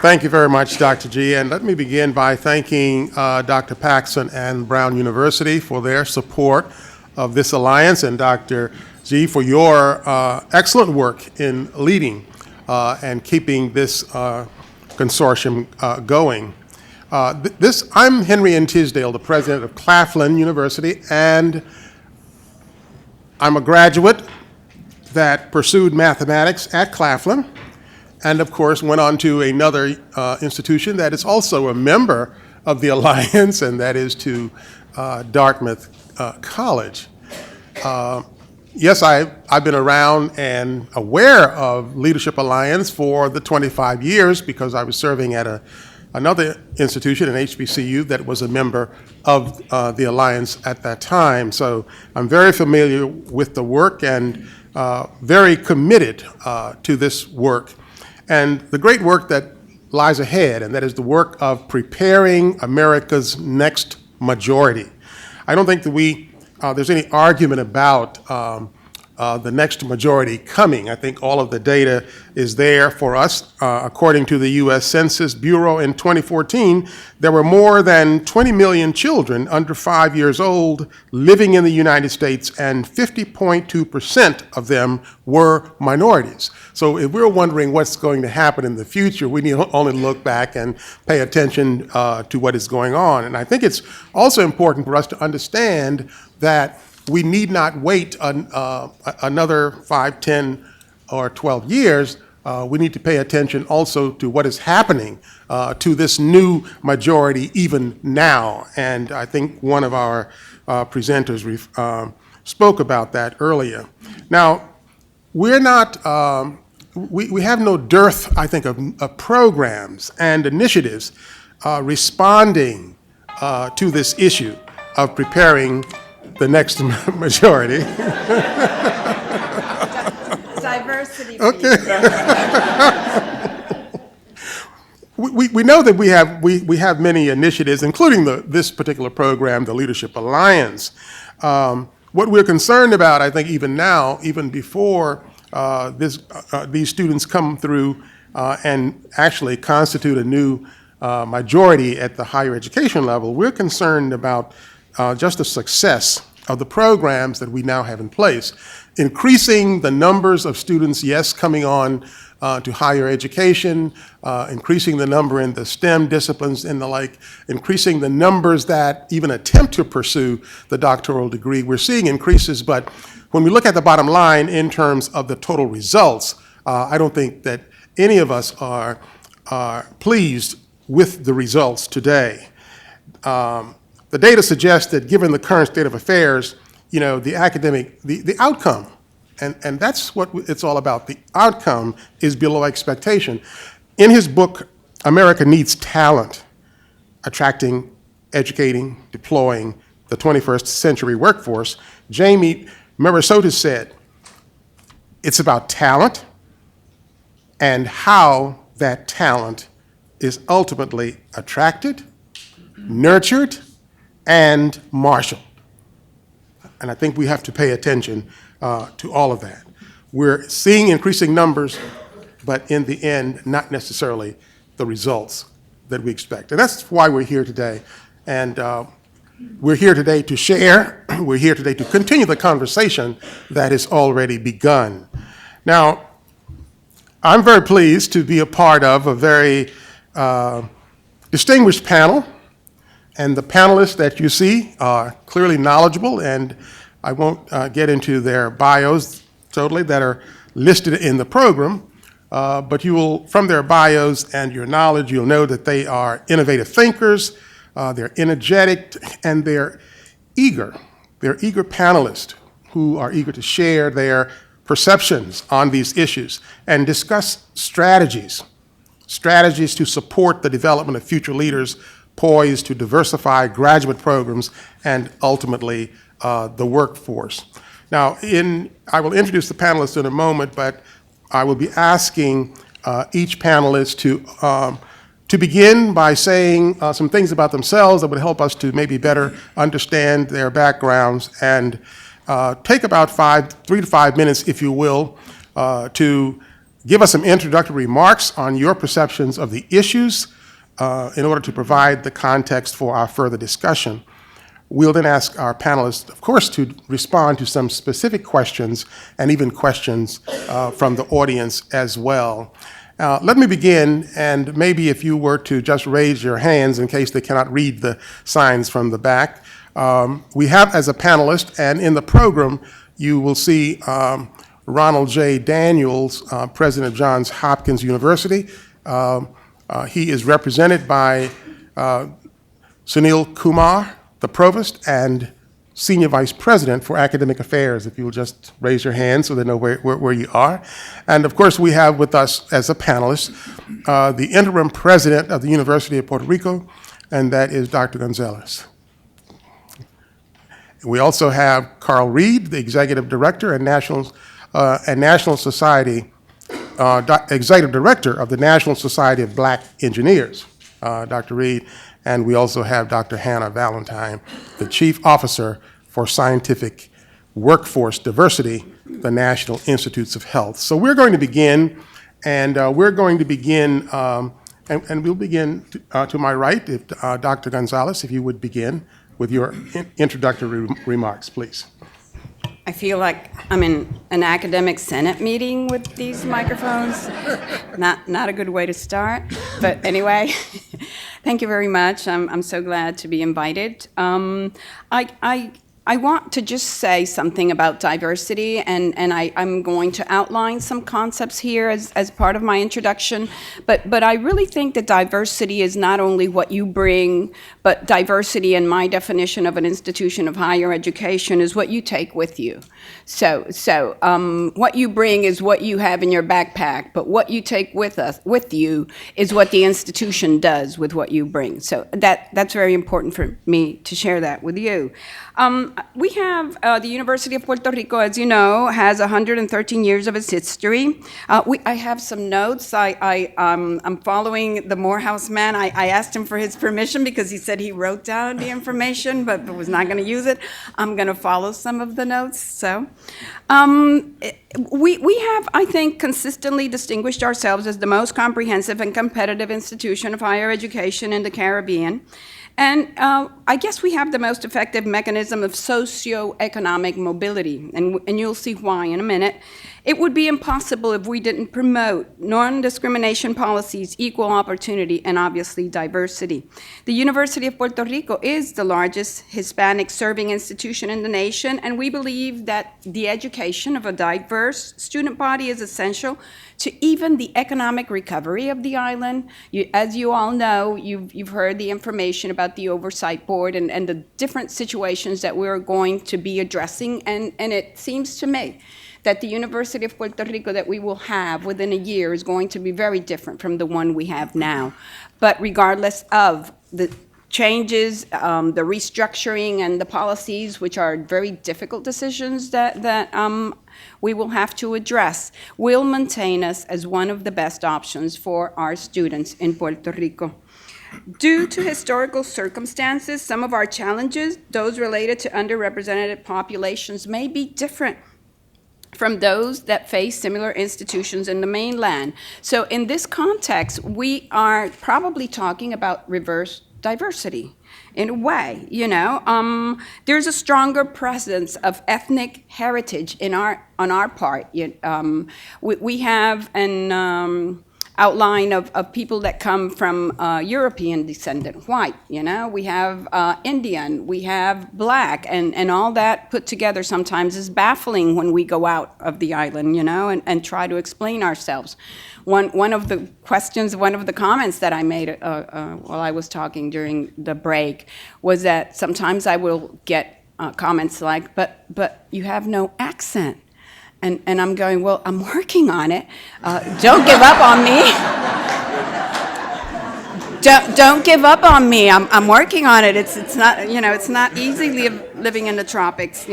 Thank you very much, Dr. G. And let me begin by thanking Dr. Paxson and Brown University for their support of this alliance, and Dr. G for your excellent work in leading and keeping this consortium going. I'm Henry N. Tisdale, the president of Claflin University, and I'm a graduate that pursued mathematics at Claflin, and of course went on to another institution that is also a member of the Alliance, and that is to Dartmouth College. Yes, I've been around and aware of Leadership Alliance for the 25 years because I was serving at another institution, an HBCU, that was a member of the Alliance at that time. So I'm very familiar with the work and very committed to this work. And the great work that lies ahead, and that is the work of preparing America's next majority. I don't think that there's any argument about the next majority coming. I think all of the data is there for us. According to the U.S. Census Bureau in 2014, there were more than 20 million children under 5 years old living in the United States, and 50.2% of them were minorities. So if we're wondering what's going to happen in the future, we need to only look back and pay attention to what is going on. And I think it's also important for us to understand that we need not wait another 5, 10, or 12 years. We need to pay attention also to what is happening to this new majority even now. And I think one of our presenters spoke about that earlier. Now, we're not, we have no dearth, I think, of programs and initiatives responding to this issue of preparing the next majority. Diversity. Okay. we know that we have many initiatives, including this particular program, the Leadership Alliance. What we're concerned about, I think, even now, even before these students come through and actually constitute a new majority at the higher education level, we're concerned about just the success of the programs that we now have in place. Increasing the numbers of students, yes, coming on to higher education, increasing the number in the STEM disciplines and the like, increasing the numbers that even attempt to pursue the doctoral degree. We're seeing increases, but when we look at the bottom line in terms of the total results, I don't think that any of us are pleased with the results today. The data suggests that given the current state of affairs, the outcome, and that's what it's all about, the outcome is below expectation. In his book, America Needs Talent, Attracting, Educating, Deploying the 21st Century Workforce, Jamie Merisotis said, it's about talent and how that talent is ultimately attracted, nurtured, and marshaled. And I think we have to pay attention to all of that. We're seeing increasing numbers, but in the end, not necessarily the results that we expect. And that's why we're here today. And we're here today to share. We're here today to continue the conversation that has already begun. Now, I'm very pleased to be a part of a very distinguished panel. And the panelists that you see are clearly knowledgeable, and I won't get into their bios totally that are listed in the program, but you will, from their bios and your knowledge, you'll know that they are innovative thinkers, they're energetic, and they're eager. They're eager panelists who are eager to share their perceptions on these issues and discuss strategies to support the development of future leaders poised to diversify graduate programs and ultimately the workforce. Now, I will introduce the panelists in a moment, but I will be asking each panelist to begin by saying some things about themselves that would help us to maybe better understand their backgrounds, and take about 3 to 5 minutes, if you will, to give us some introductory remarks on your perceptions of the issues in order to provide the context for our further discussion. We'll then ask our panelists, of course, to respond to some specific questions and even questions from the audience as well. Let me begin, and maybe if you were to just raise your hands in case they cannot read the signs from the back. We have as a panelist, and in the program, you will see Ronald J. Daniels, president of Johns Hopkins University. He is represented by Sunil Kumar, the provost, and senior vice president for academic affairs. If you will just raise your hand so they know where you are. And of course, we have with us as a panelist the interim president of the University of Puerto Rico, and that is Dr. González. We also have Karl Reid, the executive director and National Society, executive director of the National Society of Black Engineers, Dr. Reid. And we also have Dr. Hannah Valantine, the Chief Officer for Scientific Workforce Diversity, the National Institutes of Health. So we're going to begin, and we'll begin to my right, if Dr. González, if you would begin with your introductory remarks, please. I feel like I'm in an academic senate meeting with these microphones. Not a good way to start, but anyway, thank you very much. I'm so glad to be invited. I want to just say something about diversity, and I'm going to outline some concepts here as part of my introduction, but I really think that diversity is not only what you bring, but diversity in my definition of an institution of higher education is what you take with you. So what you bring is what you have in your backpack, but what you take with you is what the institution does with what you bring. So that's very important for me to share that with you. We have the University of Puerto Rico, as you know, has 113 years of its history. I have some notes. I'm following the Morehouse man. I asked him for his permission because he said he wrote down the information, but was not going to use it. I'm going to follow some of the notes. So we have, I think, consistently distinguished ourselves as the most comprehensive and competitive institution of higher education in the Caribbean. And I guess we have the most effective mechanism of socioeconomic mobility, and you'll see why in a minute. It would be impossible if we didn't promote non-discrimination policies, equal opportunity, and obviously diversity. The University of Puerto Rico is the largest Hispanic serving institution in the nation, and we believe that the education of a diverse student body is essential to even the economic recovery of the island. As you all know, you've heard the information about the Oversight Board and the different situations that we're going to be addressing, and it seems to me that the University of Puerto Rico that we will have within a year is going to be very different from the one we have now. But regardless of the changes, the restructuring, and the policies, which are very difficult decisions that we will have to address, will maintain us as one of the best options for our students in Puerto Rico. Due to historical circumstances, some of our challenges, those related to underrepresented populations, may be different from those that face similar institutions in the mainland. So in this context, we are probably talking about reverse diversity in a way, you know. There's a stronger presence of ethnic heritage on our part. We have an outline of people that come from European descendant, white, you know. We have Indian, we have black, and all that put together sometimes is baffling when we go out of the island, you know, and try to explain ourselves. One of the questions, one of the comments that I made while I was talking during the break was that sometimes I will get comments like, but you have no accent. And I'm going, well, I'm working on it. Don't give up on me. Don't give up on me. I'm working on it. It's not, it's not easy living in the tropics,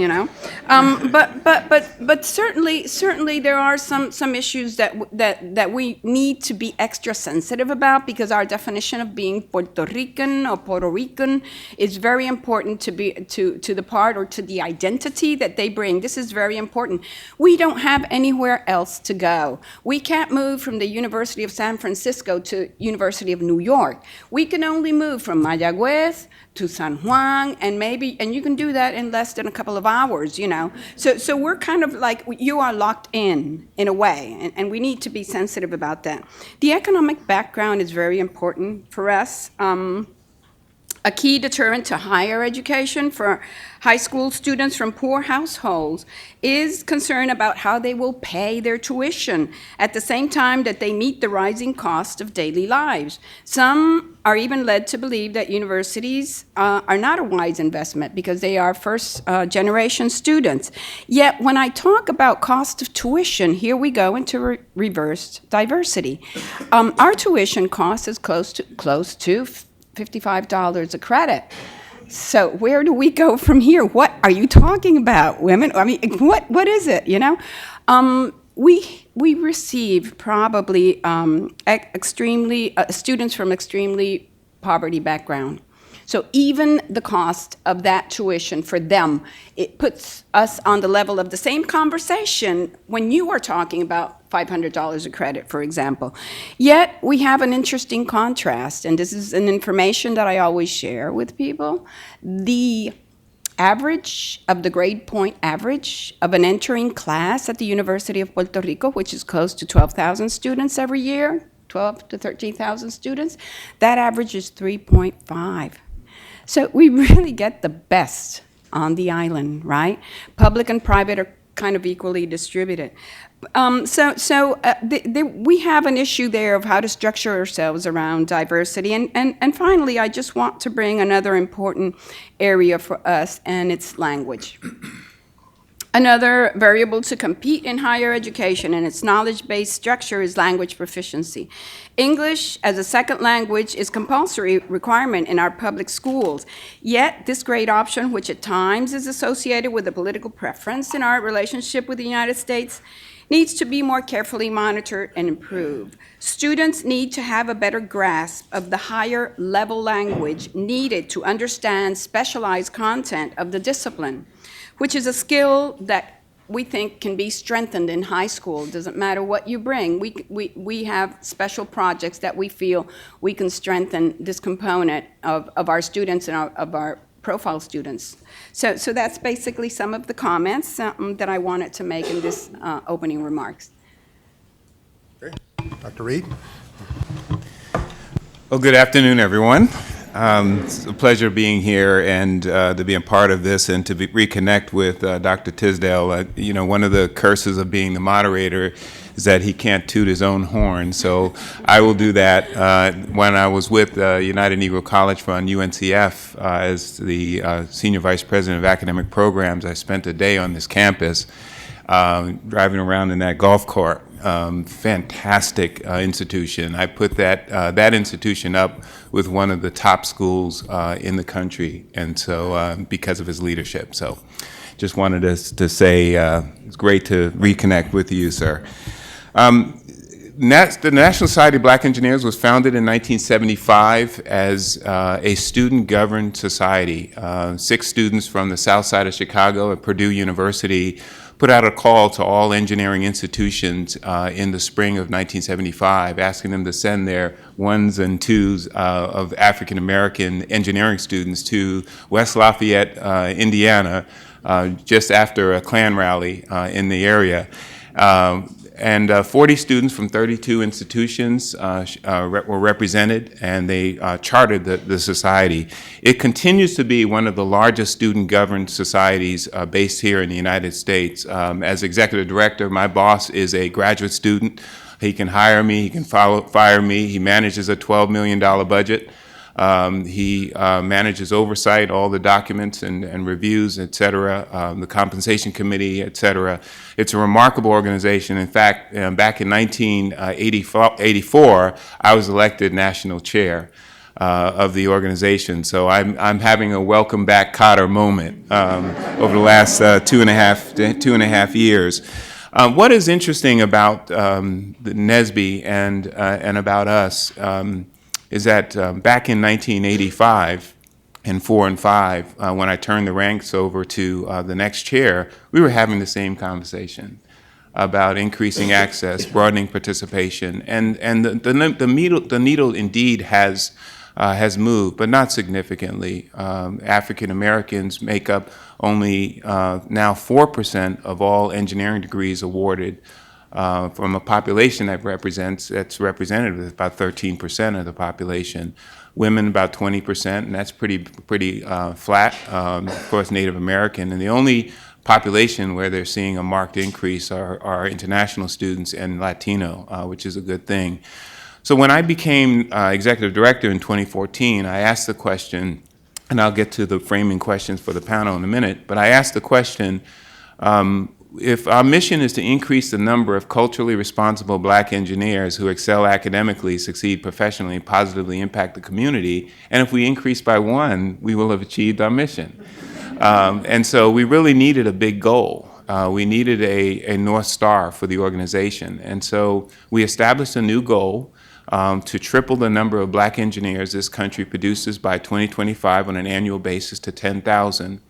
But certainly there are some issues that we need to be extra sensitive about, because our definition of being Puerto Rican or Puerto Rican is very important to the part or to the identity that they bring. This is very important. We don't have anywhere else to go. We can't move from the University of San Francisco to University of New York. We can only move from Mayagüez to San Juan, and you can do that in less than a couple of hours, So we're kind of like, you are locked in a way, and we need to be sensitive about that. The economic background is very important for us. A key deterrent to higher education for high school students from poor households is concern about how they will pay their tuition at the same time that they meet the rising cost of daily lives. Some are even led to believe that universities are not a wise investment because they are first-generation students. Yet when I talk about cost of tuition, here we go into reversed diversity. Our tuition cost is close to $55 a credit. So where do we go from here? What are you talking about, women? I mean, what is it, We receive probably students from extremely poverty background. So even the cost of that tuition for them, it puts us on the level of the same conversation when you are talking about $500 a credit, for example. Yet we have an interesting contrast, and this is an information that I always share with people. The average of the grade point average of an entering class at the University of Puerto Rico, which is close to 12,000 students every year, 12 to 13,000 students, that average is 3.5. So we really get the best on the island, right? Public and private are kind of equally distributed. We have an issue there of how to structure ourselves around diversity. And finally, I just want to bring another important area for us, and it's language. Another variable to compete in higher education and its knowledge-based structure is language proficiency. English as a second language is compulsory requirement in our public schools. Yet this great option, which at times is associated with a political preference in our relationship with the United States, needs to be more carefully monitored and improved. Students need to have a better grasp of the higher level language needed to understand specialized content of the discipline, which is a skill that we think can be strengthened in high school. It doesn't matter what you bring. We have special projects that we feel we can strengthen this component of our students and of our profile students. So that's basically some of the comments that I wanted to make in this opening remarks. Okay. Dr. Reid? Well, good afternoon, everyone. It's a pleasure being here and to be a part of this and to reconnect with Dr. Tisdale. One of the curses of being the moderator is that he can't toot his own horn, so I will do that. When I was with United Negro College Fund, UNCF, as the Senior Vice President of Academic Programs, I spent a day on this campus driving around in that golf cart. Fantastic institution. I put that institution up with one of the top schools in the country, and so because of his leadership. So just wanted to say it's great to reconnect with you, sir. The National Society of Black Engineers was founded in 1975 as a student-governed society. 6 students from the south side of Chicago at Purdue University put out a call to all engineering institutions in the spring of 1975, asking them to send their 1s and 2s of African-American engineering students to West Lafayette, Indiana, just after a Klan rally in the area. And 40 students from 32 institutions were represented, and they chartered the society. It continues to be one of the largest student-governed societies based here in the United States. As executive director, my boss is a graduate student. He can hire me, he can fire me. He manages a $12 million budget. He manages oversight, all the documents and reviews, et cetera, the compensation committee, et cetera. It's a remarkable organization. In fact, back in 1984, I was elected national chair. of the organization. So I'm having a welcome back Cotter moment over the last two and a half years. What is interesting about the NSBE and about us is that back in 1985, in 4 and 5, when I turned the ranks over to the next chair, we were having the same conversation about increasing access, broadening participation, and the needle indeed has moved, but not significantly. African Americans make up only now 4% of all engineering degrees awarded from a population that's represented with about 13% of the population. Women about 20%, and that's pretty flat. Of course, Native American, and the only population where they're seeing a marked increase are international students and Latino, which is a good thing. So when I became executive director in 2014, I asked the question, and I'll get to the framing questions for the panel in a minute, but I asked the question, if our mission is to increase the number of culturally responsible Black engineers who excel academically, succeed professionally, and positively impact the community, and if we increase by 1, we will have achieved our mission. And so we really needed a big goal. We needed a North Star for the organization. And so we established a new goal to triple the number of Black engineers this country produces by 2025 on an annual basis to 10,000.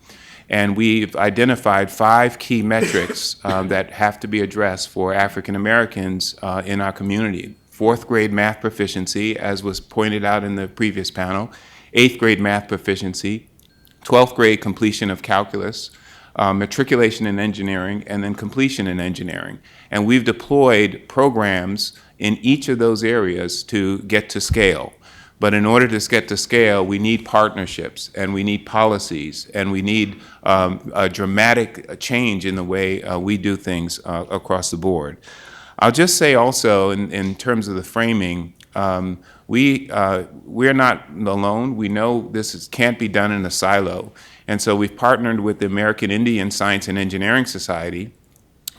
And we've identified 5 key metrics that have to be addressed for African Americans in our community. 4th grade math proficiency, as was pointed out in the previous panel, 8th grade math proficiency, 12th grade completion of calculus, matriculation in engineering, and then completion in engineering. And we've deployed programs in each of those areas to get to scale. But in order to get to scale, we need partnerships, and we need policies, and we need a dramatic change in the way we do things across the board. I'll just say also, in terms of the framing, we're not alone. We know can't be done in a silo. And so we've partnered with the American Indian Science and Engineering Society,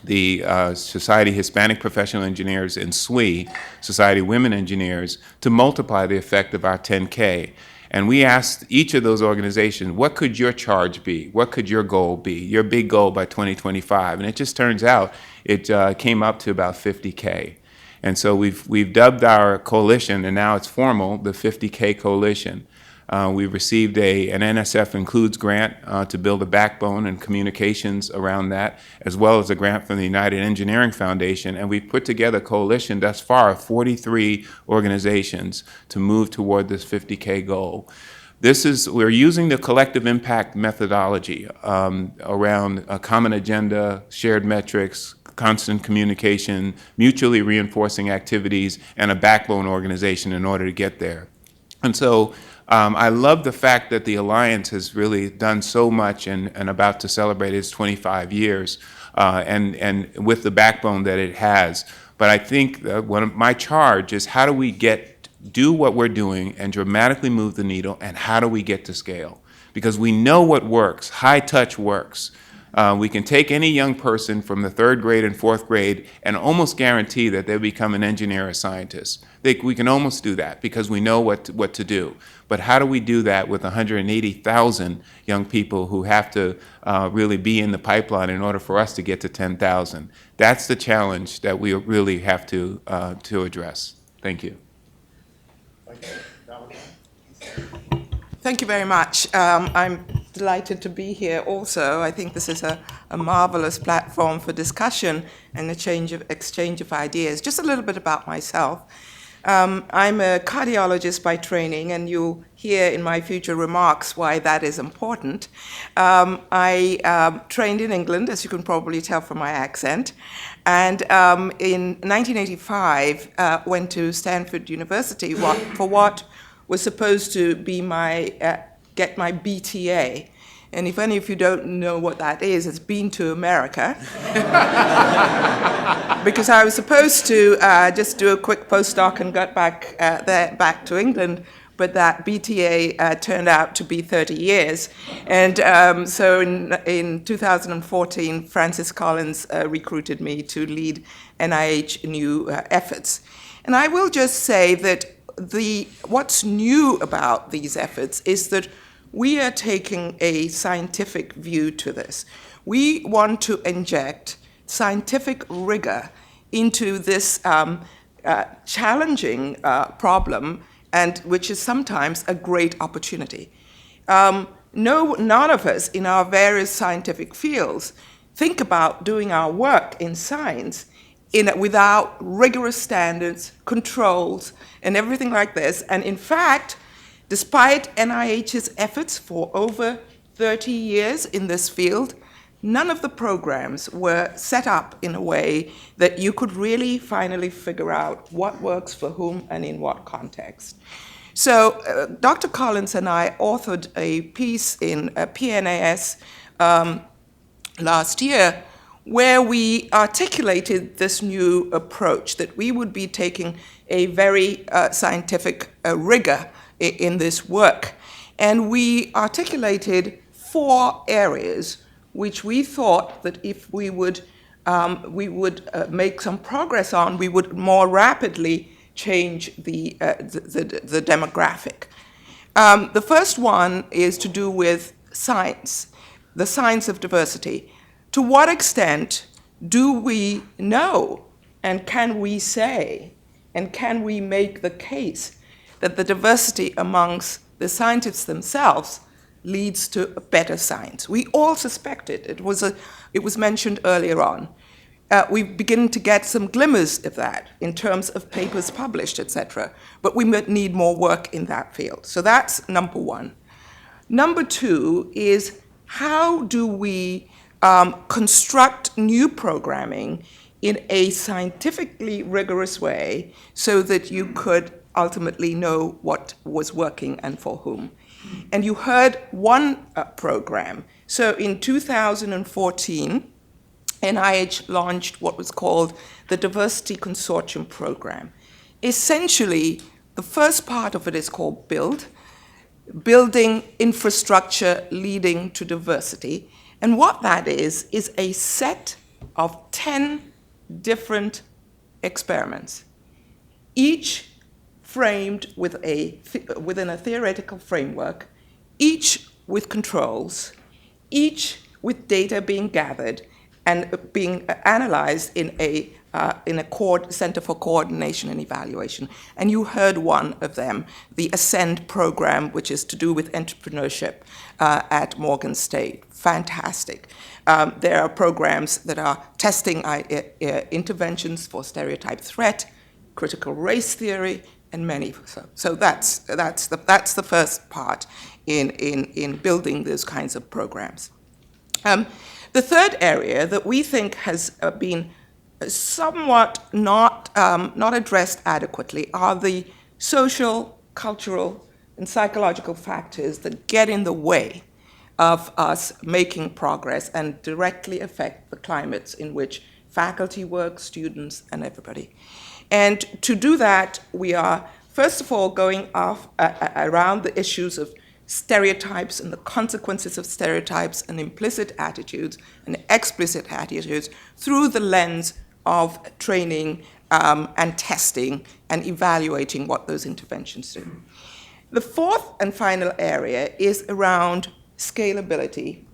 the Society Hispanic Professional Engineers, and SWE, Society Women Engineers, to multiply the effect of our 10K. And we asked each of those organizations, what could your charge be? What could your goal be? Your big goal by 2025. And it just turns out it came up to about 50K. And so we've dubbed our coalition, and now it's formal, the 50K Coalition. We received an NSF Includes grant to build a backbone and communications around that, as well as a grant from the United Engineering Foundation. And we've put together a coalition thus far of 43 organizations to move toward this 50K goal. We're using the collective impact methodology around a common agenda, shared metrics, constant communication, mutually reinforcing activities, and a backbone organization in order to get there. And so I love the fact that the Alliance has really done so much and about to celebrate its 25 years and with the backbone that it has. But I think one of my charge is how do we do what we're doing and dramatically move the needle, and how do we get to scale? Because we know what works. High touch works. We can take any young person from the 3rd grade and 4th grade and almost guarantee that they'll become an engineer or scientist. We can almost do that because we know what to do. But how do we do that with 180,000 young people who have to really be in the pipeline in order for us to get to 10,000? That's the challenge that we really have to address. Thank you. Thank you very much. I'm delighted to be here also. I think this is a marvelous platform for discussion and exchange of ideas. Just a little bit about myself. I'm a cardiologist by training, and you'll hear in my future remarks why that is important. I trained in England, as you can probably tell from my accent, and in 1985 went to Stanford University for what was supposed to be get my BTA. And if any of you don't know what that is, it's been to America. Because I was supposed to just do a quick postdoc and got back to England, but that BTA turned out to be 30 years. And so in 2014, Francis Collins recruited me to lead NIH new efforts. And I will just say that what's new about these efforts is that we are taking a scientific view to this. We want to inject scientific rigor into this challenging problem, and which is sometimes a great opportunity. None of us in our various scientific fields think about doing our work in science without rigorous standards, controls, and everything like this. And in fact, despite NIH's efforts for over 30 years in this field, none of the programs were set up in a way that you could really finally figure out what works for whom and in what context. So Dr. Collins and I authored a piece in PNAS last year where we articulated this new approach, that we would be taking a very scientific rigor in this work. And we articulated 4 areas which we thought that if we would make some progress on, we would more rapidly change the demographic. The first one is to do with science, the science of diversity. To what extent do we know, and can we say, and can we make the case that the diversity amongst the scientists themselves leads to a better science? We all suspect it. It was mentioned earlier on. We begin to get some glimmers of that in terms of papers published, etc. But we need more work in that field. So that's number one. Number two is, how do we construct new programming in a scientifically rigorous way so that you could ultimately know what was working and for whom? And you heard one program. So in 2014, NIH launched what was called the Diversity Consortium Program. Essentially, the first part of it is called BUILD, Building Infrastructure Leading to Diversity. And what that is a set of 10 different experiments, each framed within a theoretical framework, each with controls, each with data being gathered and being analyzed in a Center for Coordination and Evaluation. And you heard one of them, the ASCEND program, which is to do with entrepreneurship at Morgan State. Fantastic. There are programs that are testing interventions for stereotype threat, critical race theory, and many. So that's the first part in building those kinds of programs. The third area that we think has been somewhat not addressed adequately are the social, cultural, and psychological factors that get in the way of us making progress and directly affect the climates in which faculty work, students, and everybody. And to do that, we are, first of all, going off around the issues of stereotypes and the consequences of stereotypes and implicit attitudes and explicit attitudes through the lens of training and testing and evaluating what those interventions do. The fourth and final area is around scalability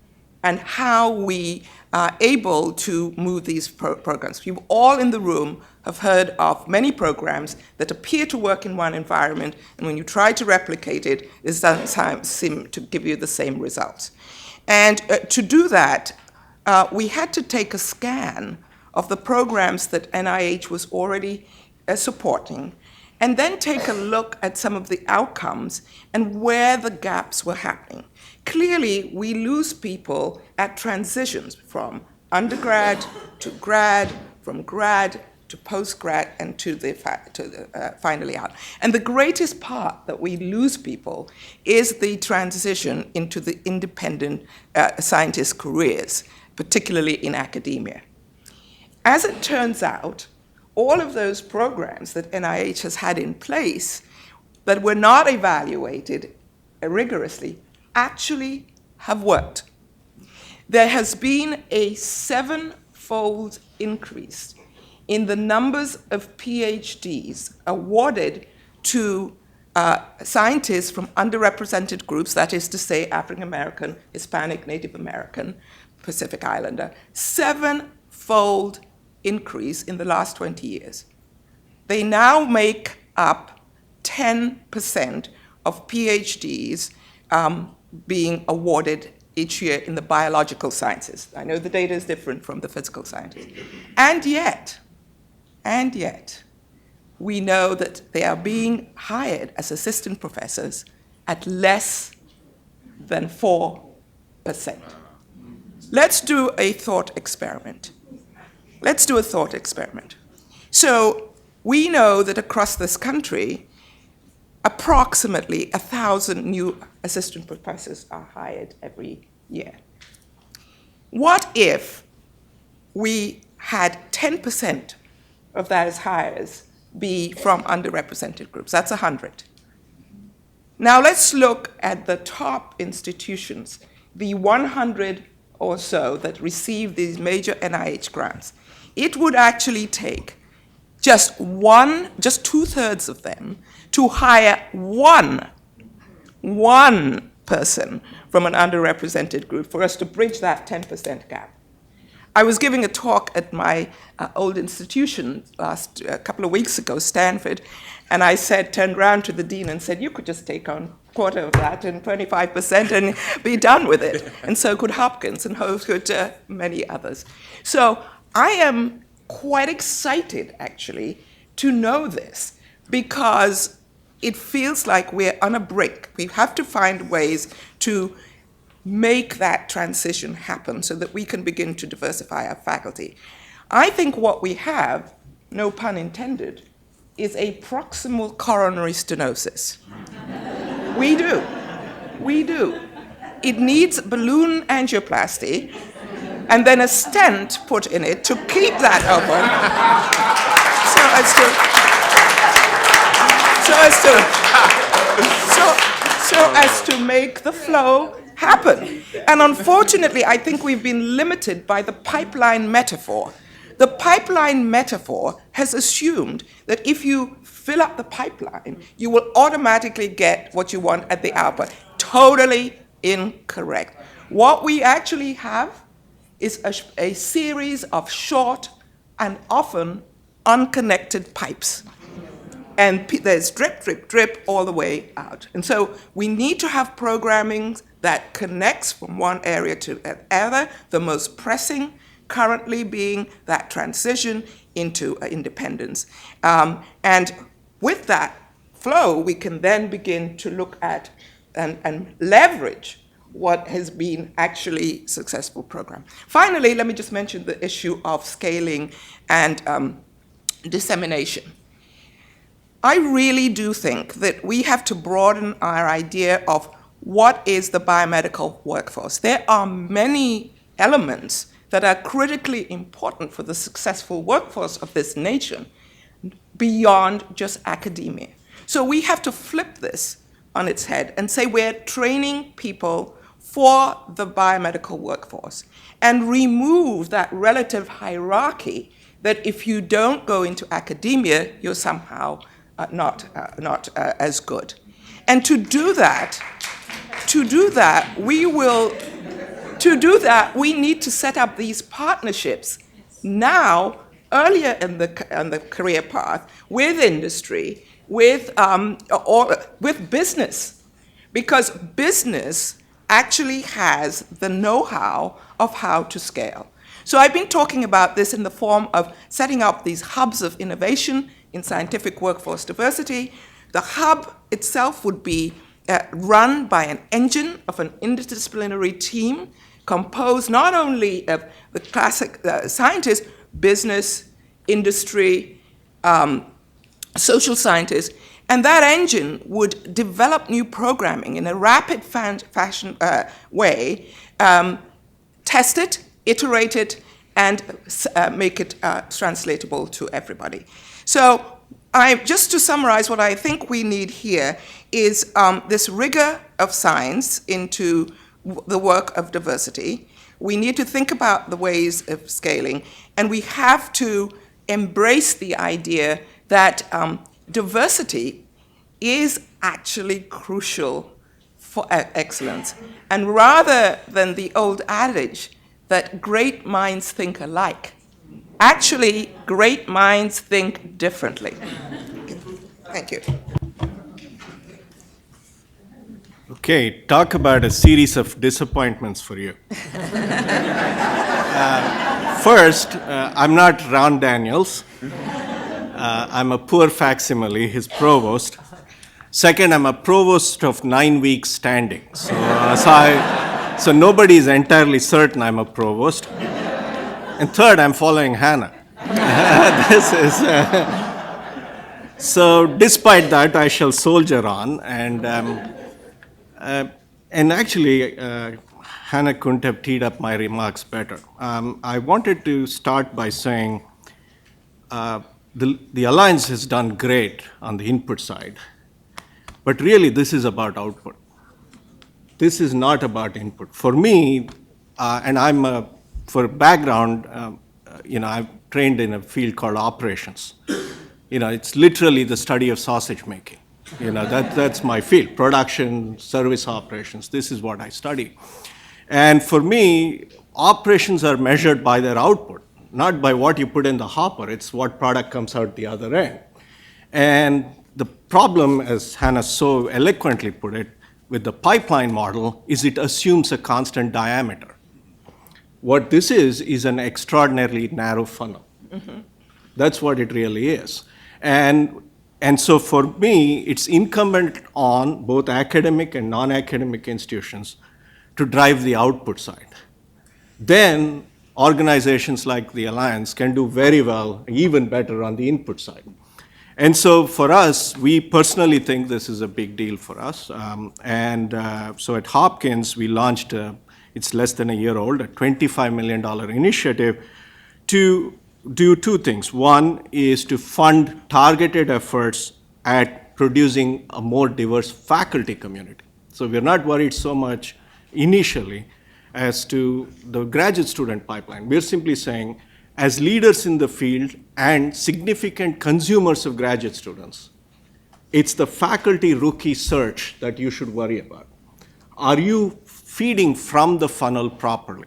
and how we are able to move these programs. You all in the room have heard of many programs that appear to work in one environment, and when you try to replicate it, it doesn't seem to give you the same results. And to do that, we had to take a scan of the programs that NIH was already supporting, and then take a look at some of the outcomes and where the gaps were happening. Clearly, we lose people at transitions from undergrad to grad, from grad to postgrad, and to finally out. And the greatest part that we lose people is the transition into the independent scientist careers, particularly in academia. As it turns out, all of those programs that NIH has had in place that were not evaluated rigorously actually have worked. There has been a 7-fold increase in the numbers of PhDs awarded to scientists from underrepresented groups, that is to say African American, Hispanic, Native American, Pacific Islander, 7-fold increase in the last 20 years. They now make up 10% of PhDs being awarded each year in the biological sciences. I know the data is different from the physical sciences. And yet, we know that they are being hired as assistant professors at less than 4%. Let's do a thought experiment. So we know that across this country, approximately 1,000 new assistant professors are hired every year. What if we had 10% of those hires be from underrepresented groups? That's 100. Now let's look at the top institutions, the 100 or so that receive these major NIH grants. It would actually take just 2/3 of them to hire one person from an underrepresented group for us to bridge that 10% gap. I was giving a talk at my old institution a couple of weeks ago, Stanford, and I turned around to the dean and said, you could just take on a quarter of that and 25% and be done with it. And so could Hopkins, and so could many others. So I am quite excited, actually, to know this, because it feels like we're on a brink. We have to find ways to make that transition happen so that we can begin to diversify our faculty. I think what we have, no pun intended, is a proximal coronary stenosis. We do. It needs balloon angioplasty and then a stent put in it to keep that open so as to make the flow happen. And unfortunately, I think we've been limited by the pipeline metaphor. The pipeline metaphor has assumed that if you fill up the pipeline, you will automatically get what you want at the output. Totally incorrect. What we actually have is a series of short and often unconnected pipes. And there's drip, drip, drip all the way out. And so we need to have programming that connects from one area to the other, the most pressing currently being that transition into independence. And with that flow, we can then begin to look at and leverage what has been actually a successful program. Finally, let me just mention the issue of scaling and dissemination. I really do think that we have to broaden our idea of what is the biomedical workforce. There are many elements that are critically important for the successful workforce of this nation beyond just academia. So we have to flip this on its head and say we're training people for the biomedical workforce and remove that relative hierarchy that if you don't go into academia, you're somehow not as good. And to do that, we need to set up these partnerships now, earlier in the career path, with industry, with business, because business actually has the know-how of how to scale. So I've been talking about this in the form of setting up these hubs of innovation in scientific workforce diversity. The hub itself would be run by an engine of an interdisciplinary team composed not only of the classic scientists, business, industry, social scientists, and that engine would develop new programming in a rapid fashion way, test it, iterate it, and make it translatable to everybody. So just to summarize, what I think we need here is this rigor of science into the work of diversity. We need to think about the ways of scaling, and we have to embrace the idea that diversity is actually crucial for excellence. And rather than the old adage that great minds think alike, actually, great minds think differently. Thank you. Okay, talk about a series of disappointments for you. First, I'm not Ron Daniels. I'm a poor facsimile, his provost. Second, I'm a provost of 9 weeks standing. So nobody is entirely certain I'm a provost. And third, I'm following Hannah. So despite that, I shall soldier on. And actually, Hannah couldn't have teed up my remarks better. I wanted to start by saying the Alliance has done great on the input side, but really this is about output. This is not about input. For me, and for background, I've trained in a field called operations. It's literally the study of sausage making. That's my field, production, service operations. This is what I study. And for me, operations are measured by their output, not by what you put in the hopper. It's what product comes out the other end. And the problem, as Hannah so eloquently put it, with the pipeline model is it assumes a constant diameter. What this is an extraordinarily narrow funnel. Mm-hmm. That's what it really is. And so for me, it's incumbent on both academic and non-academic institutions to drive the output side. Then organizations like the Alliance can do very well, even better on the input side. And so for us, we personally think this is a big deal for us. So at Hopkins, we launched, it's less than a year old, a $25 million initiative to do two things. One is to fund targeted efforts at producing a more diverse faculty community. So we're not worried so much initially as to the graduate student pipeline. We're simply saying, as leaders in the field and significant consumers of graduate students, it's the faculty rookie search that you should worry about. Are you feeding from the funnel properly?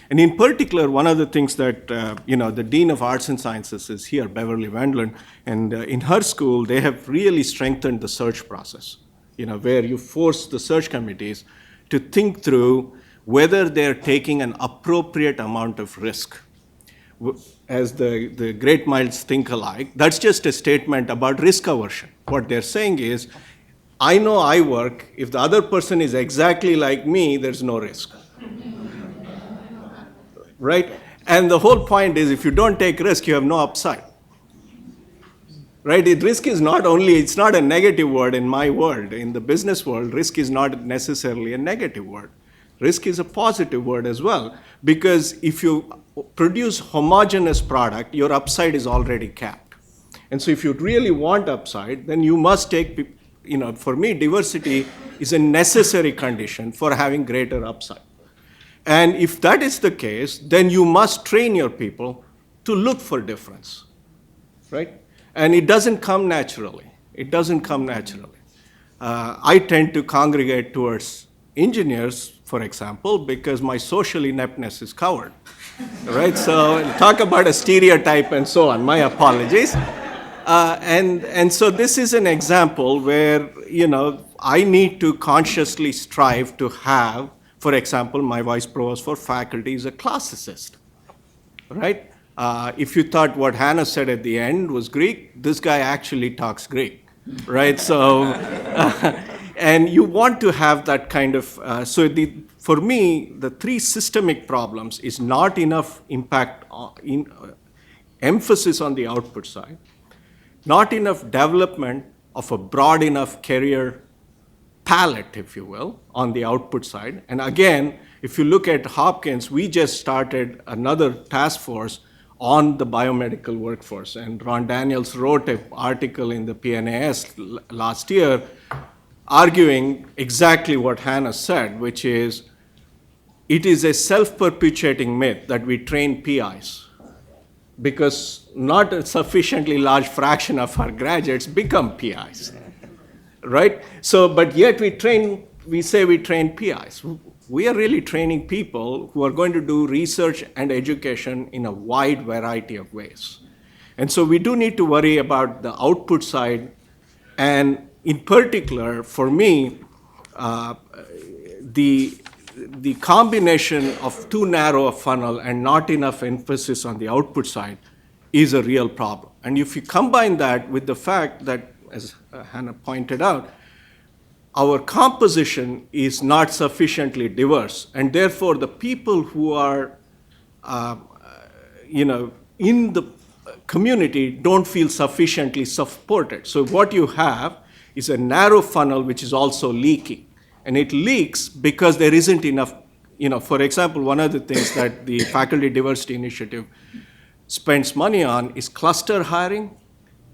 And in particular, one of the things that, the Dean of Arts and Sciences is here, Beverly Wendland, and in her school, they have really strengthened the search process, where you force the search committees to think through whether they're taking an appropriate amount of risk. As the great minds think alike, that's just a statement about risk aversion. What they're saying is, I know I work, if the other person is exactly like me, there's no risk. Right? And the whole point is, if you don't take risk, you have no upside. Right? Risk is it's not a negative word in my world. In the business world, risk is not necessarily a negative word. Risk is a positive word as well, because if you produce homogeneous product, your upside is already capped. And so if you really want upside, then you must take, for me, diversity is a necessary condition for having greater upside. And if that is the case, then you must train your people to look for difference, right? And it doesn't come naturally. It doesn't come naturally. I tend to congregate towards engineers, for example, because my social ineptness is covered, right? So talk about a stereotype and so on. My apologies. And so this is an example where, I need to consciously strive to have, for example, my vice provost for faculty is a classicist, right? If you thought what Hannah said at the end was Greek, this guy actually talks Greek, right? So, and you want to have that kind of, for me, the three systemic problems is not enough emphasis on the output side, not enough development of a broad enough career palette, if you will, on the output side. And again, if you look at Hopkins, we just started another task force on the biomedical workforce. And Ron Daniels wrote an article in the PNAS last year arguing exactly what Hannah said, which is, it is a self-perpetuating myth that we train PIs because not a sufficiently large fraction of our graduates become PIs. right? So, but yet we say we train PIs. We are really training people who are going to do research and education in a wide variety of ways. And so we do need to worry about the output side. And in particular, for me, the combination of too narrow a funnel and not enough emphasis on the output side is a real problem. And if you combine that with the fact that, as Hannah pointed out, our composition is not sufficiently diverse, and therefore the people who are, in the community don't feel sufficiently supported. So what you have is a narrow funnel which is also leaking. And it leaks because there isn't enough, for example, one of the things that the Faculty Diversity Initiative spends money on is cluster hiring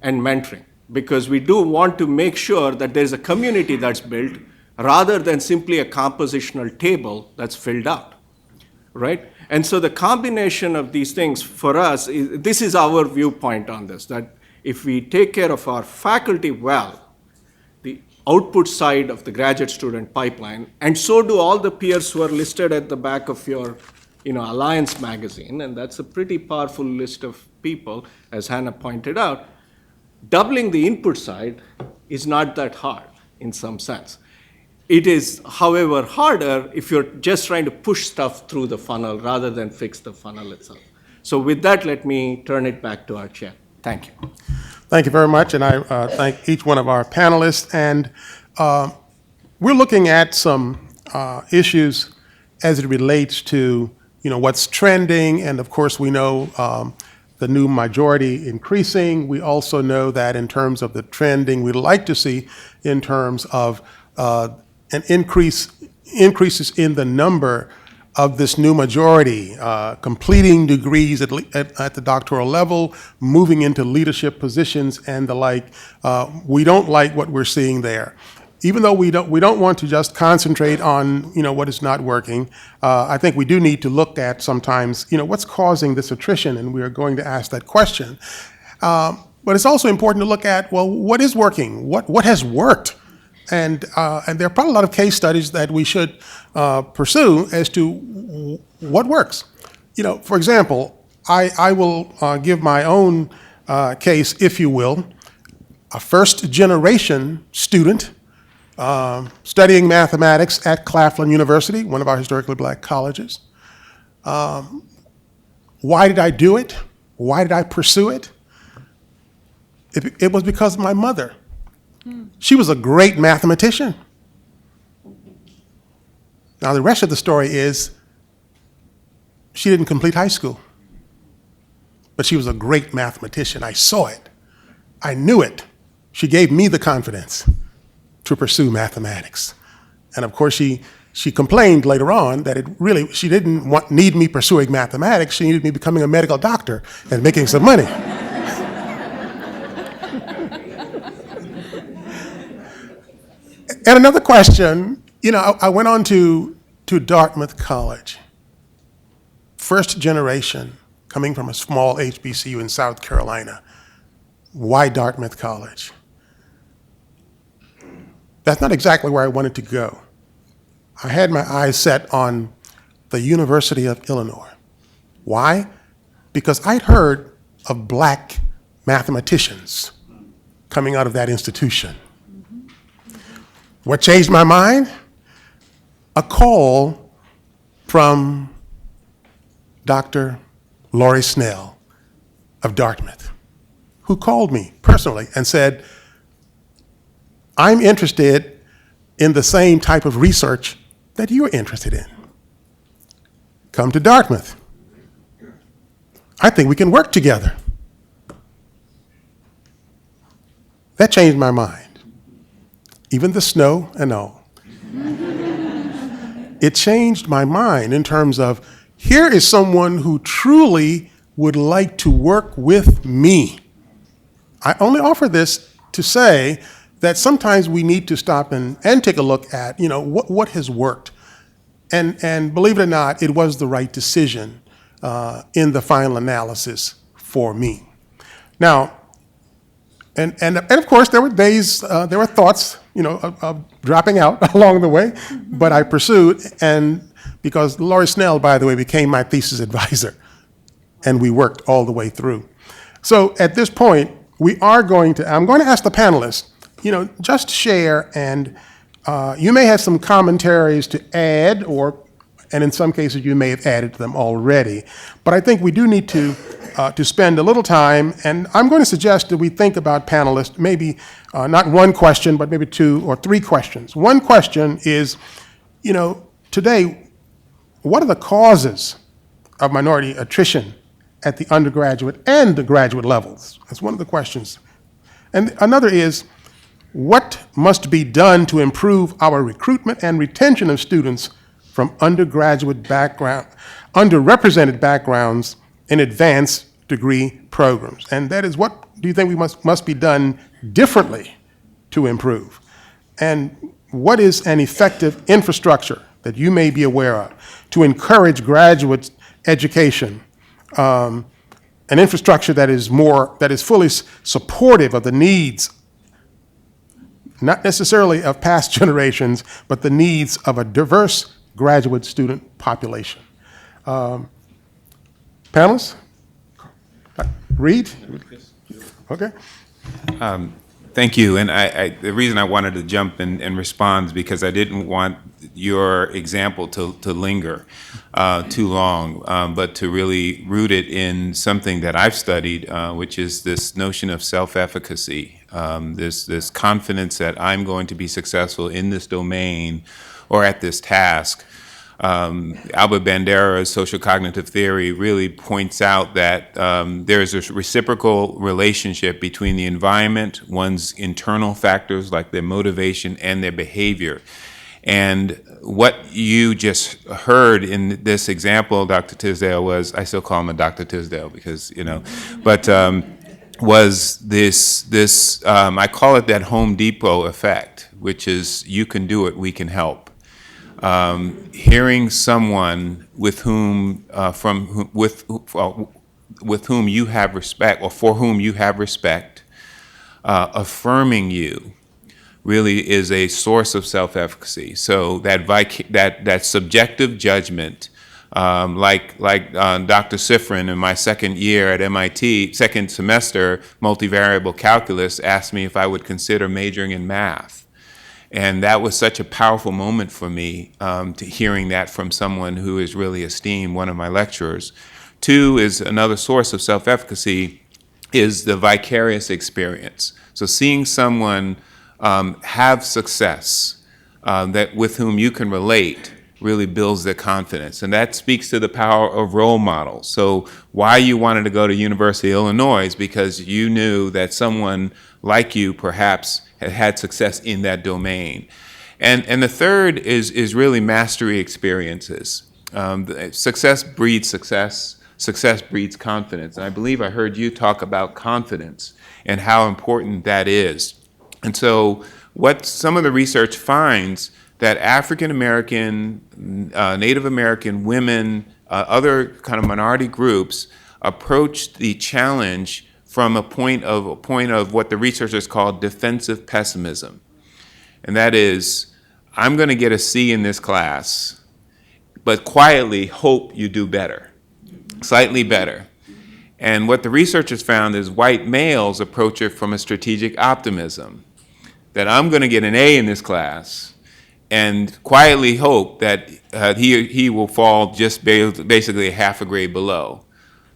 and mentoring, because we do want to make sure that there's a community that's built rather than simply a compositional table that's filled out, right? And so the combination of these things for us, this is our viewpoint on this, that if we take care of our faculty well, the output side of the graduate student pipeline, and so do all the peers who are listed at the back of your Alliance magazine, and that's a pretty powerful list of people, as Hannah pointed out. Doubling the input side is not that hard in some sense. It is, however, harder if you're just trying to push stuff through the funnel rather than fix the funnel itself. So with that, let me turn it back to our chair. Thank you. Thank you very much, and I thank each one of our panelists. And we're looking at some issues as it relates to what's trending, and of course we know the new majority increasing. We also know that in terms of the trending we'd like to see in terms of an increases in the number of this new majority, completing degrees at the doctoral level, moving into leadership positions and the like. We don't like what we're seeing there. Even though we don't want to just concentrate on what is not working, I think we do need to look at sometimes what's causing this attrition, and we are going to ask that question. But it's also important to look at, well, what is working? What has worked? And there are probably a lot of case studies that we should pursue as to what works. For example, I will give my own case, if you will. A first-generation student studying mathematics at Claflin University, one of our historically black colleges. Why did I do it? Why did I pursue it? It was because of my mother. She was a great mathematician. Now, the rest of the story is she didn't complete high school, but she was a great mathematician. I saw it. I knew it. She gave me the confidence to pursue mathematics. And of course, she complained later on that she didn't need me pursuing mathematics. She needed me becoming a medical doctor and making some money. And another question, I went on to Dartmouth College. First generation, coming from a small HBCU in South Carolina. Why Dartmouth College? That's not exactly where I wanted to go. I had my eyes set on the University of Illinois. Why? Because I'd heard of black mathematicians coming out of that institution. What changed my mind? A call from Dr. Laurie Snell of Dartmouth, who called me personally and said, I'm interested in the same type of research that you're interested in. Come to Dartmouth. I think we can work together. That changed my mind. Even the snow and all. It changed my mind in terms of, here is someone who truly would like to work with me. I only offer this to say that sometimes we need to stop and take a look at, what has worked. And believe it or not, it was the right decision in the final analysis for me. Now, And of course, there were days, there were thoughts, of dropping out along the way, but I pursued, and because Laurie Snell, by the way, became my thesis advisor, and we worked all the way through. So at this point, I'm going to ask the panelists, just share, and you may have some commentaries to add, and in some cases you may have added to them already. But I think we do need to spend a little time, and I'm going to suggest that we think about panelists, maybe not one question, but maybe 2 or 3 questions. One question is, today, what are the causes of minority attrition at the undergraduate and the graduate levels? That's one of the questions. And another is, what must be done to improve our recruitment and retention of students from underrepresented backgrounds in advanced degree programs? And that is, what do you think we must be done differently to improve? And what is an effective infrastructure that you may be aware of to encourage graduate education, an infrastructure that is fully supportive of the needs, not necessarily of past generations, but the needs of a diverse graduate student population? Panelists? Reid? Okay. Thank you. And the reason I wanted to jump in and respond is because I didn't want your example to linger too long, but to really root it in something that I've studied, which is this notion of self-efficacy, this confidence that I'm going to be successful in this domain or at this task. Albert Bandera's social cognitive theory really points out that there is a reciprocal relationship between the environment, one's internal factors like their motivation and their behavior. And what you just heard in this example, Dr. Tisdale, was, I still call him a Dr. Tisdale because, but was this I call it that Home Depot effect, which is you can do it, we can help. Hearing someone with whom you have respect, or for whom you have respect, affirming you, really is a source of self-efficacy. So that subjective judgment, like Dr. Sifrin in my second year at MIT, second semester, multivariable calculus, asked me if I would consider majoring in math. And that was such a powerful moment for me, to hearing that from someone who is really esteemed, one of my lecturers. 2 is another source of self-efficacy is the vicarious experience. So seeing someone have success that with whom you can relate really builds their confidence. And that speaks to the power of role models. So why you wanted to go to University of Illinois is because you knew that someone like you perhaps had success in that domain. And the third is really mastery experiences. Success breeds success. Success breeds confidence. And I believe I heard you talk about confidence and how important that is. And so what some of the research finds that African American, Native American women, other kind of minority groups approach the challenge from a point of what the researchers call defensive pessimism. And that is, I'm going to get a C in this class, but quietly hope you do better, slightly better. And what the researchers found is white males approach it from a strategic optimism, that I'm going to get an A in this class and quietly hope that he will fall just basically a half a grade below.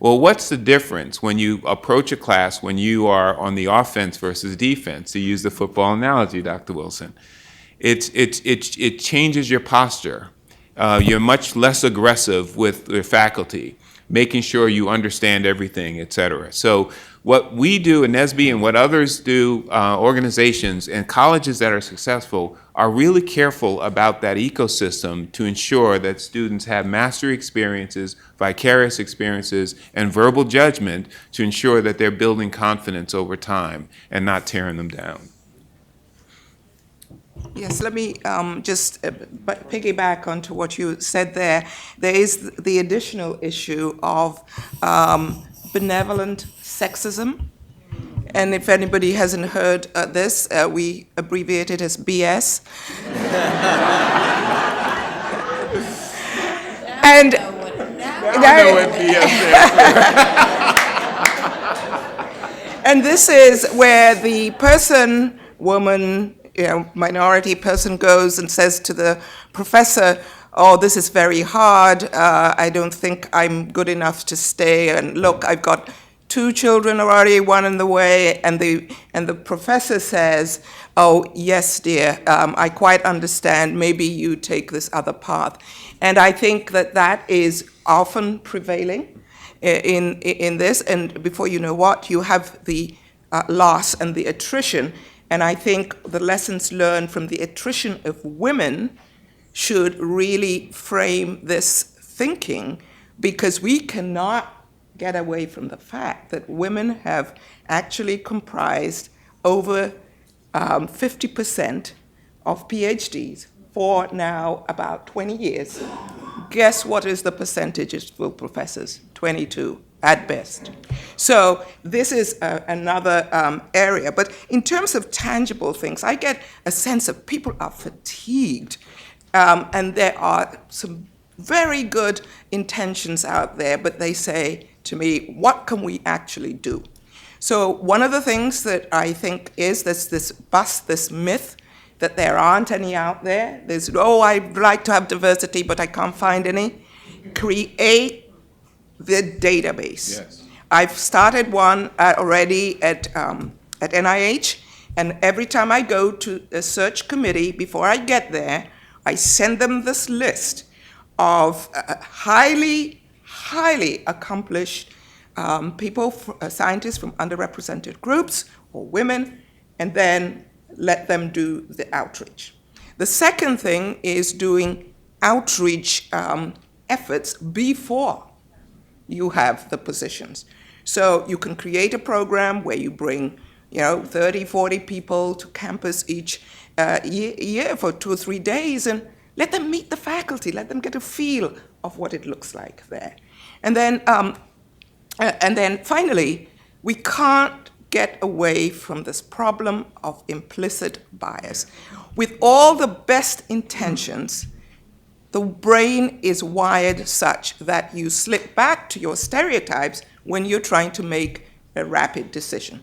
Well, what's the difference when you approach a class when you are on the offense versus defense, to use the football analogy, Dr. Wilson? It changes your posture. You're much less aggressive with the faculty, making sure you understand everything, et cetera. So what we do in NSBE and what others do, organizations and colleges that are successful, are really careful about that ecosystem to ensure that students have mastery experiences, vicarious experiences, and verbal judgment to ensure that they're building confidence over time and not tearing them down. Yes, let me just piggyback onto what you said there. There is the additional issue of benevolent sexism And if anybody hasn't heard this, we abbreviate it as BS. And and this is where the person, woman, minority person goes and says to the professor, oh, this is very hard, I don't think I'm good enough to stay, and look, I've got 2 children already, one in the way, and the professor says, oh, yes, dear, I quite understand, maybe you take this other path. And I think that is often prevailing in this, and before you know what, you have the loss and the attrition, and I think the lessons learned from the attrition of women should really frame this thinking, because we cannot get away from the fact that women have actually comprised over 50% of PhDs for now about 20 years. Guess what is the percentage for professors? 22 at best. So this is another area. But in terms of tangible things, I get a sense of people are fatigued. And there are some very good intentions out there, but they say to me, what can we actually do? So one of the things that I think is this myth that there aren't any out there. There's, oh, I'd like to have diversity, but I can't find any. Create the database. Yes. I've started one already at NIH, and every time I go to a search committee, before I get there, I send them this list of highly accomplished people, scientists from underrepresented groups or women, and then let them do the outreach. The second thing is doing outreach efforts before you have the positions. So you can create a program where you bring 30, 40 people to campus each year for 2 or 3 days, and let them meet the faculty, let them get a feel of what it looks like there. And then finally, we can't get away from this problem of implicit bias. With all the best intentions, the brain is wired such that you slip back to your stereotypes when you're trying to make a rapid decision.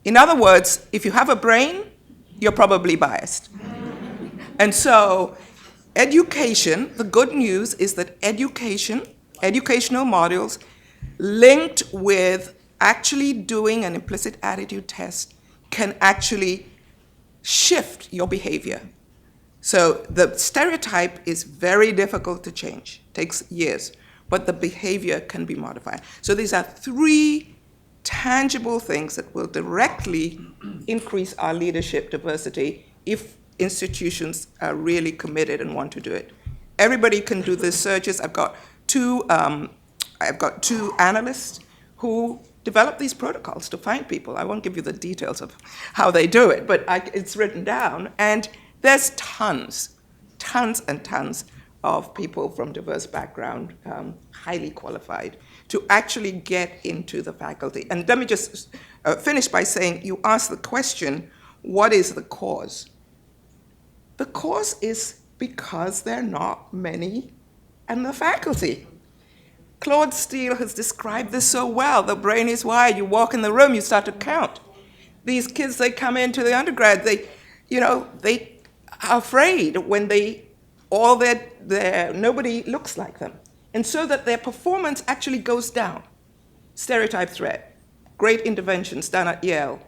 In other words, if you have a brain, you're probably biased. And so education, the good news is that educational modules linked with actually doing an implicit attitude test can actually shift your behavior. So the stereotype is very difficult to change, takes years, but the behavior can be modified. So these are 3 tangible things that will directly increase our leadership diversity if institutions are really committed and want to do it. Everybody can do the searches. I've got two analysts who develop these protocols to find people. I won't give you the details of how they do it, but it's written down. And there's tons and tons of people from diverse background, highly qualified, to actually get into the faculty. And let me just finish by saying, you asked the question, what is the cause? The cause is because there are not many in the faculty. Claude Steele has described this so well. The brain is wired. You walk in the room, you start to count. These kids, they come into the undergrad, they are afraid when nobody looks like them. And so that their performance actually goes down. Stereotype threat, great interventions done at Yale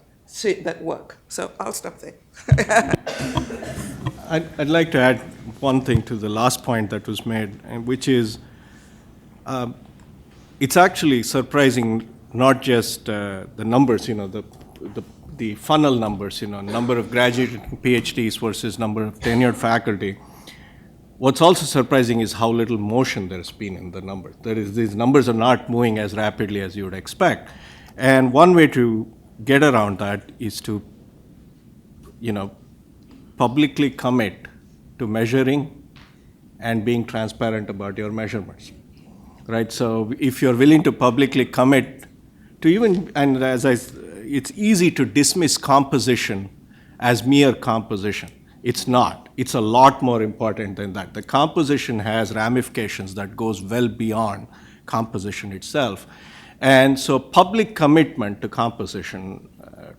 that work. So I'll stop there. I'd like to add one thing to the last point that was made, which is it's actually surprising, not just the numbers, the funnel numbers, number of graduated PhDs versus number of tenured faculty. What's also surprising is how little motion there's been in the numbers. These numbers are not moving as rapidly as you would expect. And one way to get around that is to, publicly commit to measuring and being transparent about your measurements, right? So if you're willing to publicly commit to even, and as it's easy to dismiss composition as mere composition. It's not. It's a lot more important than that. The composition has ramifications that goes well beyond composition itself. And so public commitment to composition,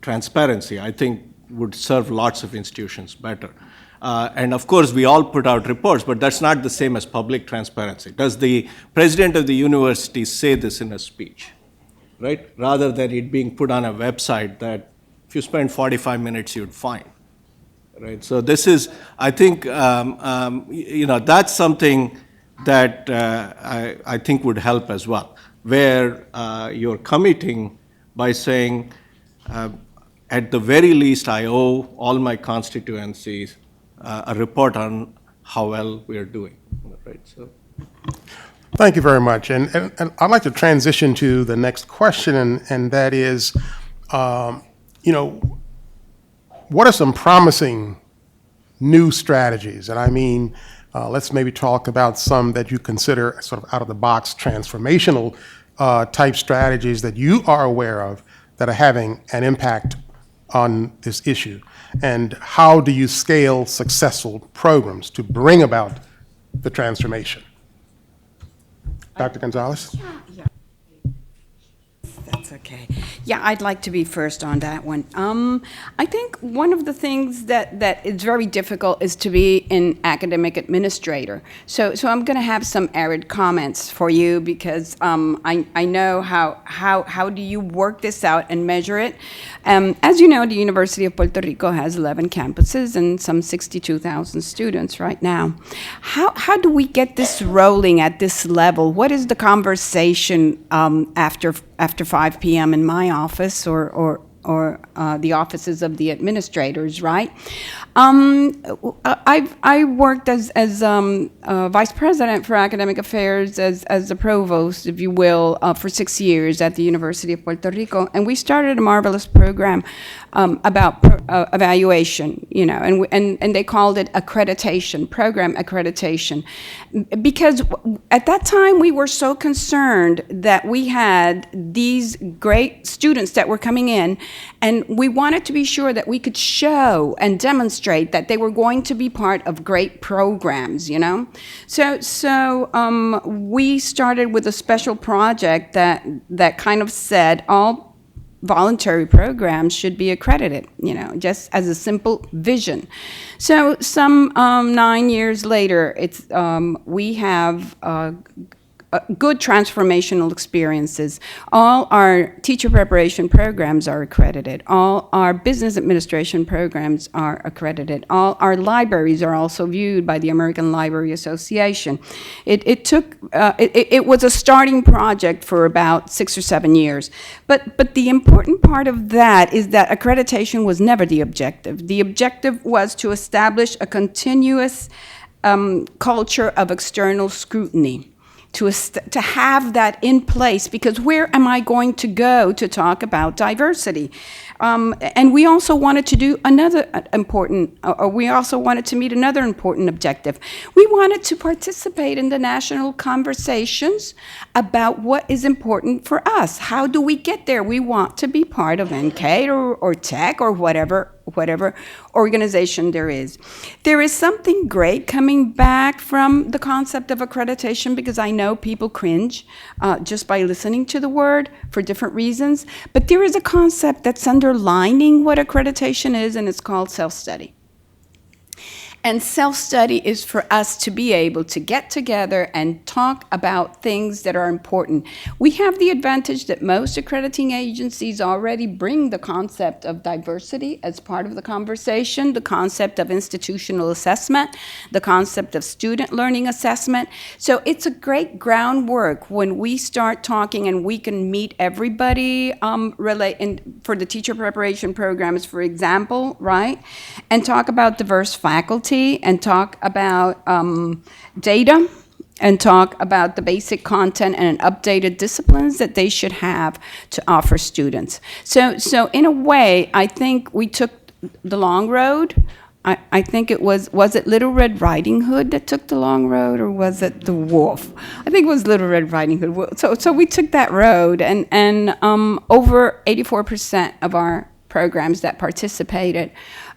transparency, I think would serve lots of institutions better. And of course, we all put out reports, but that's not the same as public transparency. Does the president of the university say this in a speech, right? Rather than it being put on a website that if you spend 45 minutes, you'd find, right? So this is, I think, that's something that I think would help as well, where you're committing by saying, at the very least, I owe all my constituencies a report on how well we are doing, right? So. Thank you very much. And I'd like to transition to the next question, and that is, what are some promising new strategies? And I mean, let's maybe talk about some that you consider sort of out-of-the-box transformational type strategies that you are aware of that are having an impact on this issue. And how do you scale successful programs to bring about the transformation? Dr. González? Yeah. That's okay. Yeah, I'd like to be first on that one. I think one of the things that is very difficult is to be an academic administrator. So I'm going to have some arid comments for you because I know how do you work this out and measure it. As you know, the University of Puerto Rico has 11 campuses and some 62,000 students right now. How do we get this rolling at this level? What is the conversation after 5 p.m. in my office or the offices of the administrators, right? I worked as vice president for academic affairs, as the provost, if you will, for 6 years at the University of Puerto Rico, and we started a marvelous program about evaluation, and they called it accreditation, program accreditation, because at that time we were so concerned that we had these great students that were coming in, and we wanted to be sure that we could show and demonstrate that they were going to be part of great programs, So we started with a special project that kind of said all voluntary programs should be accredited, just as a simple vision. So some 9 years later, we have good transformational experiences. All our teacher preparation programs are accredited. All our business administration programs are accredited. All our libraries are also viewed by the American Library Association. It was a starting project for about 6 or 7 years. But the important part of that is that accreditation was never the objective. The objective was to establish a continuous culture of external scrutiny. To have that in place, because where am I going to go to talk about diversity? And we also wanted to do we also wanted to meet another important objective. We wanted to participate in the national conversations about what is important for us. How do we get there? We want to be part of NK or TEC or whatever organization there is. There is something great coming back from the concept of accreditation, because I know people cringe just by listening to the word for different reasons, but there is a concept that's underlining what accreditation is, and it's called self-study. And self-study is for us to be able to get together and talk about things that are important. We have the advantage that most accrediting agencies already bring the concept of diversity as part of the conversation, the concept of institutional assessment, the concept of student learning assessment. So it's a great groundwork when we start talking and we can meet everybody for the teacher preparation programs, for example, right? And talk about diverse faculty, and talk about data, and talk about the basic content and updated disciplines that they should have to offer students. So in a way, I think we took the long road I think it was it Little Red Riding Hood that took the long road, or was it the wolf? I think it was Little Red Riding Hood. So we took that road, and over 84% of our programs that participated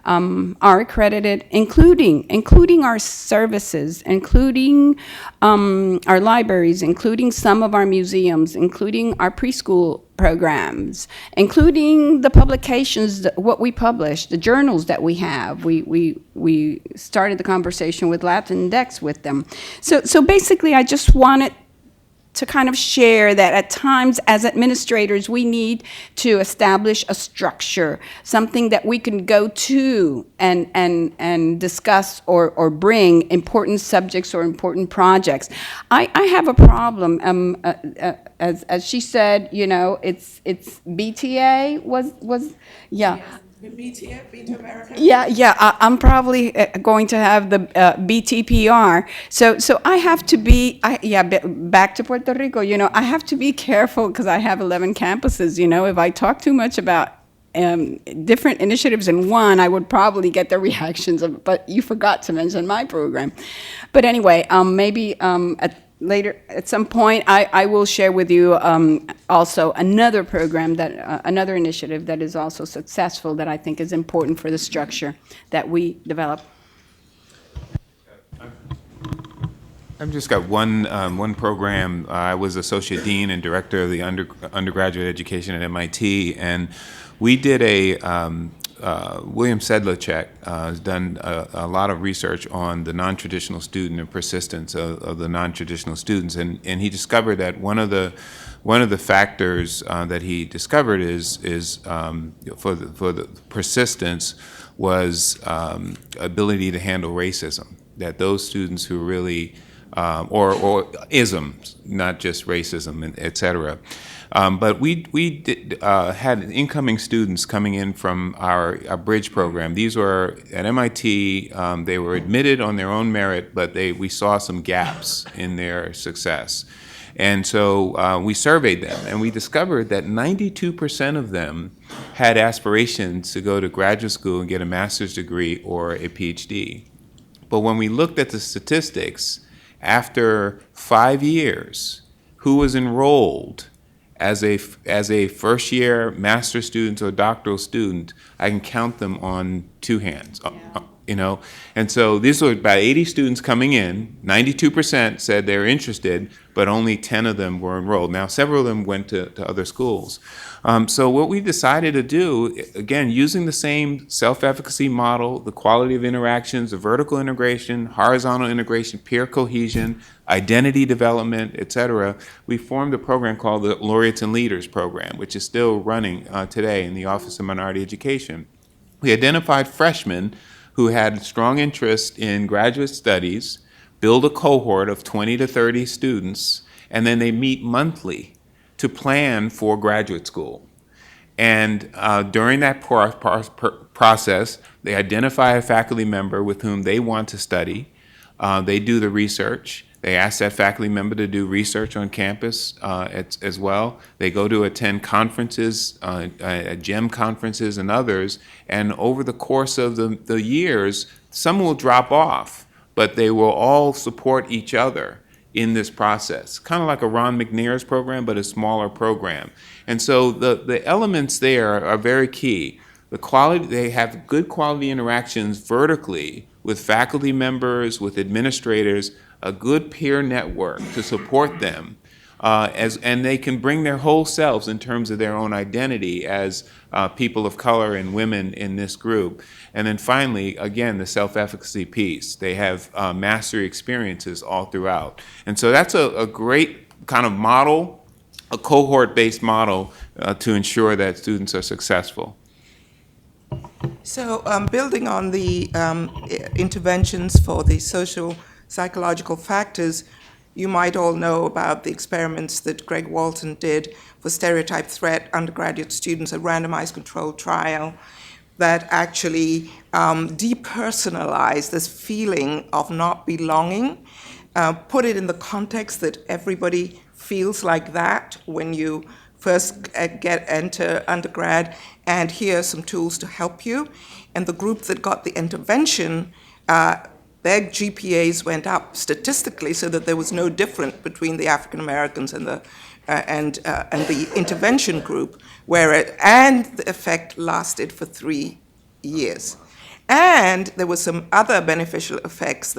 are accredited, including our services, including our libraries, including some of our museums, including our preschool programs, including the publications, what we publish, the journals that we have. We started the conversation with Latindex with them. So basically, I just wanted to kind of share that at times as administrators, we need to establish a structure, something that we can go to and discuss or bring important subjects or important projects. I have a problem, as she said, you know, it's BTA was yeah. Beta America? Yeah, I'm probably going to have the BTPR. So I have to be, back to Puerto Rico, you know, I have to be careful because I have 11 campuses, you know. If I talk too much about different initiatives in one, I would probably get the reactions of, but you forgot to mention my program. But anyway, maybe later, at some point, I will share with you also another program that, another initiative that is also successful that I think is important for the structure that we develop. I've just got one program. I was associate dean and director of the undergraduate education at MIT, and we did a William Sedlacek has done a lot of research on the non-traditional student and persistence of the non-traditional students, and he discovered that one of the factors that he discovered is for the persistence was ability to handle racism. That those students who really or isms, not just racism, et cetera. But we had incoming students coming in from our bridge program. These were at MIT. They were admitted on their own merit, but we saw some gaps in their success. And so we surveyed them, and we discovered that 92% of them had aspirations to go to graduate school and get a master's degree or a PhD. But when we looked at the statistics, after 5 years, who was enrolled as a first-year master's student or doctoral student, I can count them on two hands, you know. And so these were about 80 students coming in. 92% said they were interested, but only 10 of them were enrolled. Now, several of them went to other schools. So what we decided to do, again, using the same self-efficacy model, the quality of interactions, the vertical integration, horizontal integration, peer cohesion, identity development, et cetera, we formed a program called the Laureates and Leaders Program, which is still running today in the Office of Minority Education. We identified freshmen who had strong interest in graduate studies, build a cohort of 20 to 30 students, and then they meet monthly to plan for graduate school. And during that process, they identify a faculty member with whom they want to study. They do the research. They ask that faculty member to do research on campus as well. They go to attend conferences, GEM conferences and others, and over the course of the years, some will drop off, but they will all support each other in this process, kind of like a Ron McNair's program, but a smaller program. And so the elements there are very key. The quality, they have good quality interactions vertically with faculty members, with administrators, a good peer network to support them, and they can bring their whole selves in terms of their own identity as people of color and women in this group. And then finally, again, the self-efficacy piece. They have mastery experiences all throughout. And so that's a great kind of model, a cohort-based model to ensure that students are successful. So building on the interventions for the social psychological factors, you might all know about the experiments that Greg Walton did for stereotype threat undergraduate students, a randomized controlled trial that actually depersonalized this feeling of not belonging, put it in the context that everybody feels like that when you first enter undergrad, and here are some tools to help you. And the group that got the intervention, their GPAs went up statistically so that there was no difference between the African Americans and the intervention group, and the effect lasted for 3 years. And there were some other beneficial effects,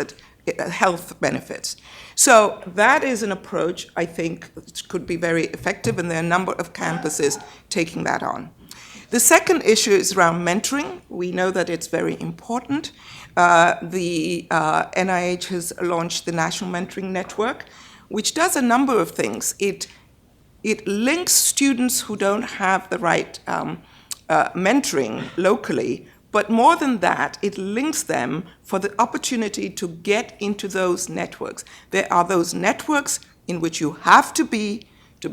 health benefits. So that is an approach I think could be very effective, and there are a number of campuses taking that on. The second issue is around mentoring. We know that it's very important. The NIH has launched the National Mentoring Network, which does a number of things. It links students who don't have the right mentoring locally, but more than that, it links them for the opportunity to get into those networks. There are those networks in which you have to be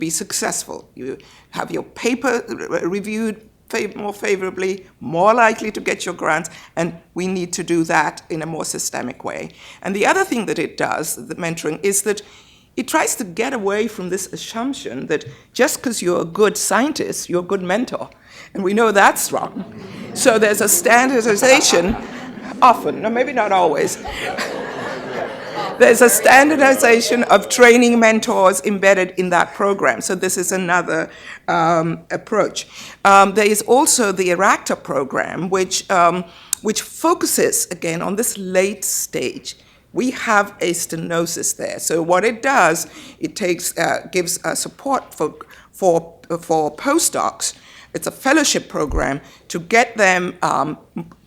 successful. You have your paper reviewed more favorably, more likely to get your grants, and we need to do that in a more systemic way. And the other thing that it does, the mentoring, is that it tries to get away from this assumption that just because you're a good scientist, you're a good mentor. And we know that's wrong. So there's a standardization, often, no, maybe not always. There's a standardization of training mentors embedded in that program. So this is another approach. There is also the ERACTA program, which focuses, again, on this late stage. We have a stenosis there. So what it does, it gives support for postdocs. It's a fellowship program to get them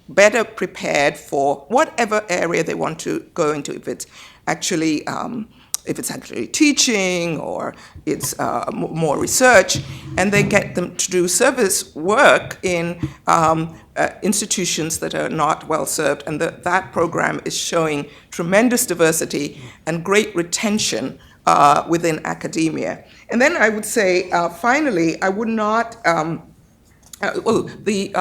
better prepared for whatever area they want to go into. If it's actually teaching or it's more research, and they get them to do service work in institutions that are not well served, and that program is showing tremendous diversity and great retention within academia. And then I would say, finally, I would not. The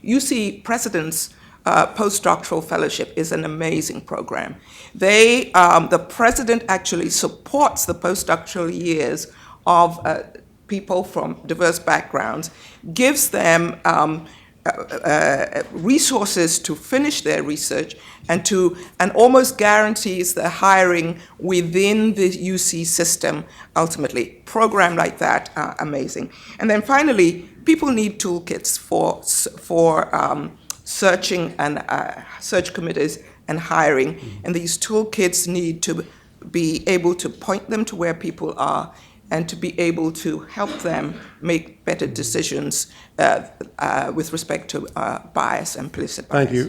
UC President's postdoctoral fellowship is an amazing program. The president actually supports the postdoctoral years of people from diverse backgrounds, gives them resources to finish their research, and almost guarantees their hiring within the UC system ultimately. Program like that are amazing. And then finally, people need toolkits for searching and search committees and hiring. And these toolkits need to be able to point them to where people are and to be able to help them make better decisions with respect to bias and implicit bias. Thank you.